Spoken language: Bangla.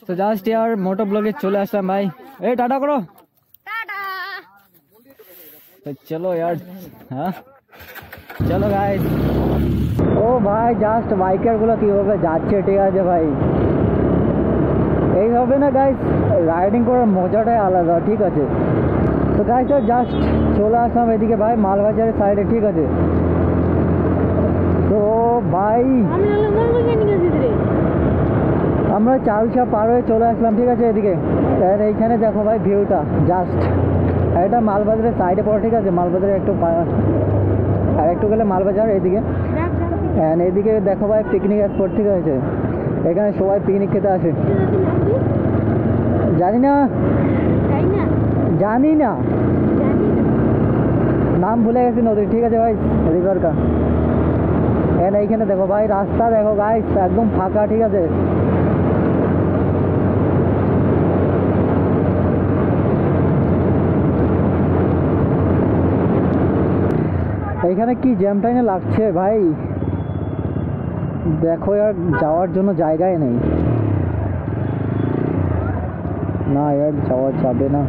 তো জাস্ট ইয়ার মোটো ব্লগে চলে আসলাম ভাই। এই টাটা করো। তো চলো यार, হ্যাঁ চলো গাইস। ও ভাই জাস্ট বাইকার গুলো কিভাবে যাচ্ছে, ঠিক আছে ভাই, এইভাবে না গাইস রাইডিং করার মজাটাই আলাদা, ঠিক আছে। তো গাইস জাস্ট চলে আসলাম এদিকে ভাই মালবাজারের সাইডে, ঠিক আছে। তো ভাই আমরা চালসা পার হয়ে চলে আসলাম, ঠিক আছে এদিকে। এইখানে দেখো ভাই ভিউটা জাস্ট, এটা মালবাজারের সাইডে পড়ে, ঠিক আছে। মালবাজারে একটু আর একটু গেলে মালবাজার এইদিকে। এইদিকে দেখো ভাই পিকনিক স্পট, ঠিক আছে। এখানে সবাই পিকনিক খেতে আসে। জানি না নাম ভুলে গেছি নদীর, ঠিক আছে ভাই, রিভার কা। এইখানে দেখো ভাই রাস্তা দেখো গাইস একদম ফাঁকা, ঠিক আছে। এইখানে কি জ্যাম টাইনে লাগছে ভাই, দেখো আর যাওয়ার জন্য জায়গায় নেই, না यार যাওয়া যাবে না।